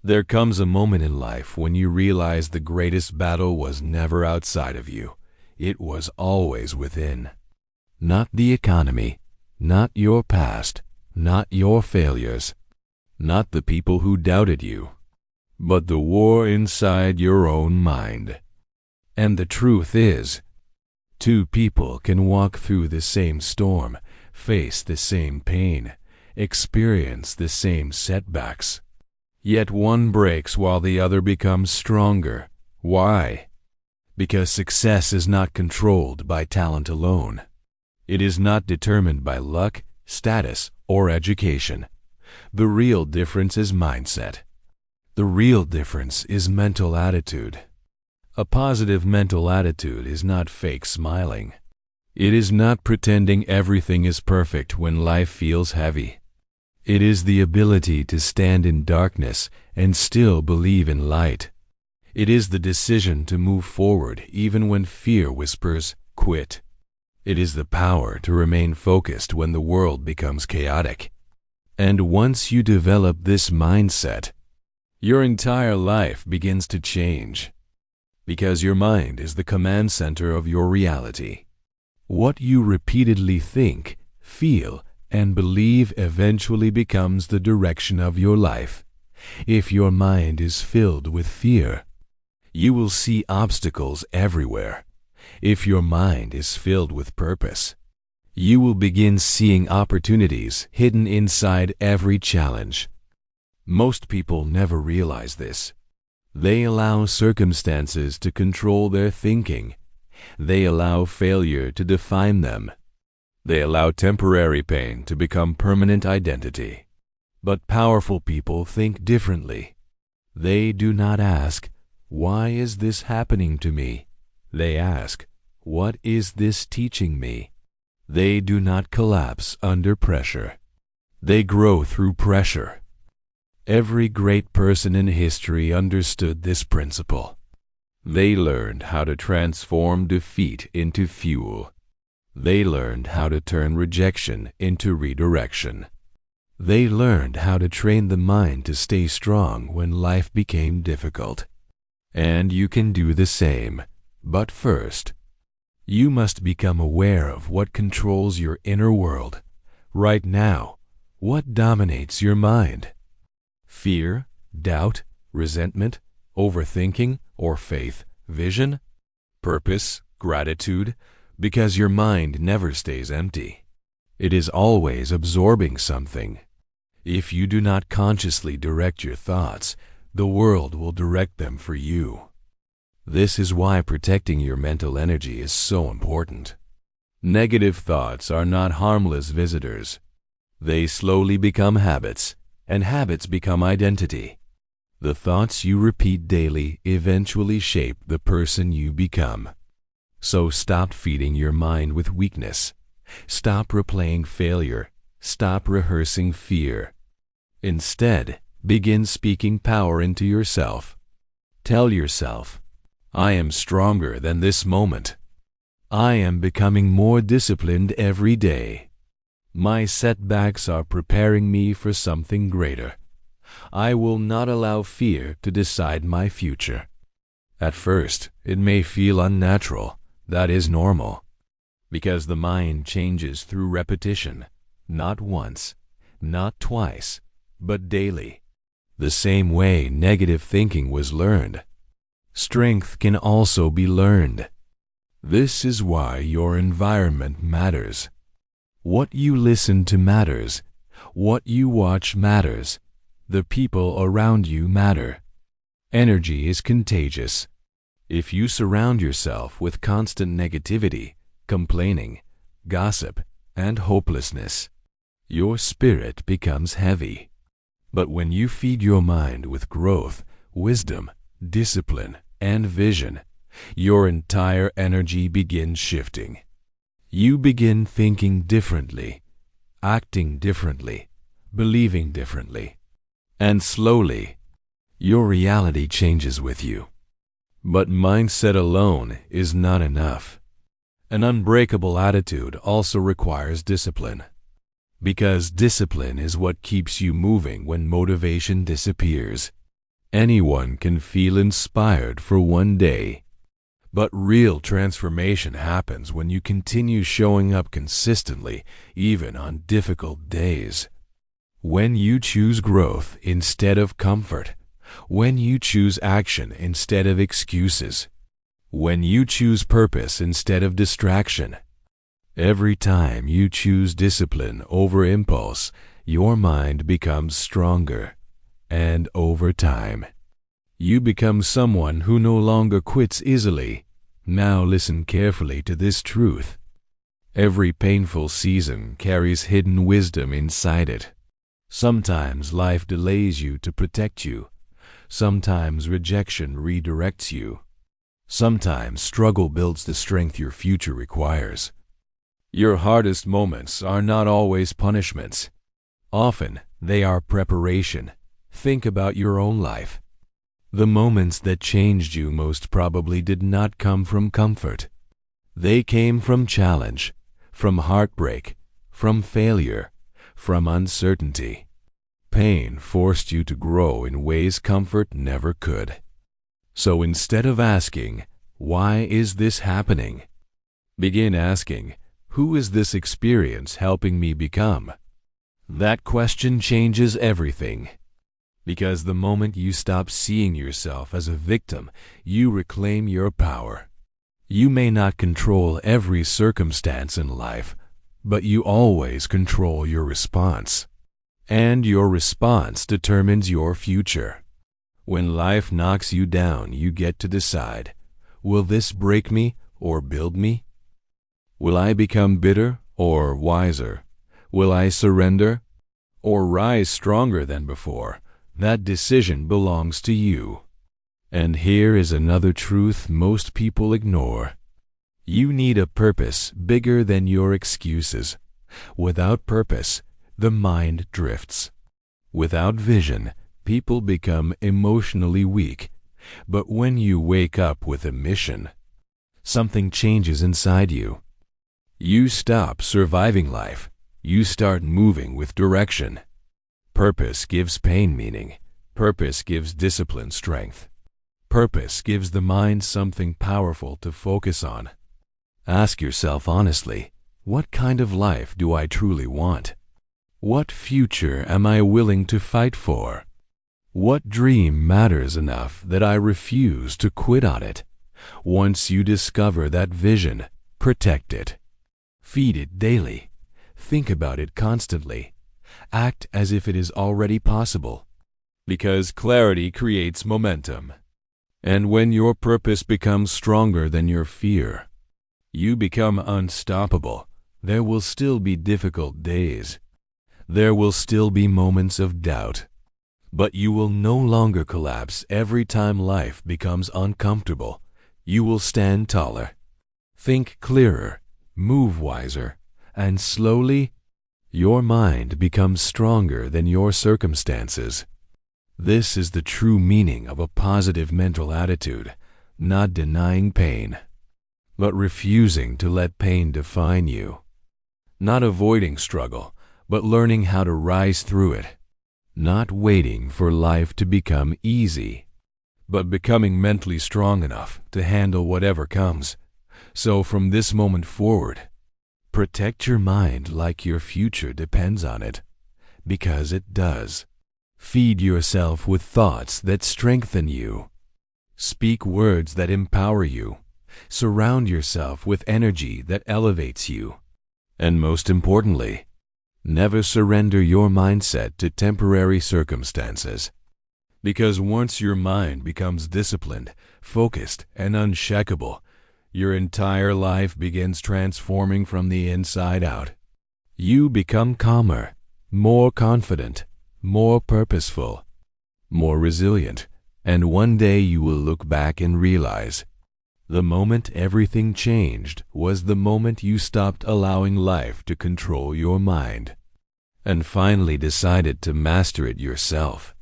There comes a moment in life when you realize the greatest battle was never outside of you. It was always within. Not the economy, not your past, not your failures, not the people who doubted you, but the war inside your own mind. And the truth is, two people can walk through the same storm, face the same pain, experience the same setbacks. Yet one breaks while the other becomes stronger. Why? Because success is not controlled by talent alone. It is not determined by luck, status, or education. The real difference is mindset. The real difference is mental attitude. A positive mental attitude is not fake smiling. It is not pretending everything is perfect when life feels heavy. It is the ability to stand in darkness and still believe in light. It is the decision to move forward even when fear whispers, quit. It is the power to remain focused when the world becomes chaotic. And once you develop this mindset, your entire life begins to change. Because your mind is the command center of your reality. What you repeatedly think, feel, and believe eventually becomes the direction of your life. If your mind is filled with fear, you will see obstacles everywhere. If your mind is filled with purpose, you will begin seeing opportunities hidden inside every challenge. Most people never realize this. They allow circumstances to control their thinking. They allow failure to define them. They allow temporary pain to become permanent identity. But powerful people think differently. They do not ask, "Why is this happening to me?" They ask, "What is this teaching me?" They do not collapse under pressure. They grow through pressure. Every great person in history understood this principle. They learned how to transform defeat into fuel. They learned how to turn rejection into redirection. They learned how to train the mind to stay strong when life became difficult. And you can do the same. But first, you must become aware of what controls your inner world. Right now, what dominates your mind? Fear, doubt, resentment, overthinking, or faith, vision, purpose, gratitude, because your mind never stays empty. It is always absorbing something. If you do not consciously direct your thoughts, the world will direct them for you. This is why protecting your mental energy is so important. Negative thoughts are not harmless visitors. They slowly become habits, and habits become identity. The thoughts you repeat daily eventually shape the person you become. So stop feeding your mind with weakness. Stop replaying failure. Stop rehearsing fear. Instead, begin speaking power into yourself. Tell yourself, "I am stronger than this moment. I am becoming more disciplined every day. My setbacks are preparing me for something greater. I will not allow fear to decide my future." At first, it may feel unnatural. That is normal. Because the mind changes through repetition, not once, not twice, but daily. The same way negative thinking was learned. Strength can also be learned. This is why your environment matters. What you listen to matters. What you watch matters. The people around you matter. Energy is contagious. If you surround yourself with constant negativity, complaining, gossip, and hopelessness, your spirit becomes heavy. But when you feed your mind with growth, wisdom, discipline, and vision, your entire energy begins shifting. You begin thinking differently, acting differently, believing differently, and slowly, your reality changes with you. But mindset alone is not enough. An unbreakable attitude also requires discipline. Because discipline is what keeps you moving when motivation disappears. Anyone can feel inspired for one day, but real transformation happens when you continue showing up consistently, even on difficult days. When you choose growth instead of comfort, when you choose action instead of excuses, when you choose purpose instead of distraction. Every time you choose discipline over impulse, your mind becomes stronger. And over time, you become someone who no longer quits easily. Now listen carefully to this truth. Every painful season carries hidden wisdom inside it. Sometimes life delays you to protect you. Sometimes rejection redirects you. Sometimes struggle builds the strength your future requires. Your hardest moments are not always punishments. Often, they are preparation. Think about your own life. The moments that changed you most probably did not come from comfort. They came from challenge, from heartbreak, from failure, from uncertainty. Pain forced you to grow in ways comfort never could. So instead of asking, "Why is this happening?" begin asking, "Who is this experience helping me become?" That question changes everything. Because the moment you stop seeing yourself as a victim, you reclaim your power. You may not control every circumstance in life, but you always control your response. And your response determines your future. When life knocks you down, you get to decide, will this break me or build me? Will I become bitter or wiser? Will I surrender or rise stronger than before? That decision belongs to you. And here is another truth most people ignore. You need a purpose bigger than your excuses. Without purpose, the mind drifts. Without vision, people become emotionally weak. But when you wake up with a mission, something changes inside you. You stop surviving life. You start moving with direction. Purpose gives pain meaning. Purpose gives discipline strength. Purpose gives the mind something powerful to focus on. Ask yourself honestly, what kind of life do I truly want? What future am I willing to fight for? What dream matters enough that I refuse to quit on it? Once you discover that vision, protect it. Feed it daily. Think about it constantly. Act as if it is already possible. Because clarity creates momentum. And when your purpose becomes stronger than your fear, you become unstoppable. There will still be difficult days. There will still be moments of doubt. But you will no longer collapse every time life becomes uncomfortable. You will stand taller. Think clearer, move wiser, and slowly, your mind becomes stronger than your circumstances. This is the true meaning of a positive mental attitude, not denying pain, but refusing to let pain define you. Not avoiding struggle, but learning how to rise through it. Not waiting for life to become easy, but becoming mentally strong enough to handle whatever comes. So from this moment forward, protect your mind like your future depends on it, because it does. Feed yourself with thoughts that strengthen you. Speak words that empower you. Surround yourself with energy that elevates you. And most importantly, never surrender your mindset to temporary circumstances. Because once your mind becomes disciplined, focused, and unshakable, your entire life begins transforming from the inside out. You become calmer, more confident, more purposeful, more resilient, and one day you will look back and realize the moment everything changed was the moment you stopped allowing life to control your mind and finally decided to master it yourself.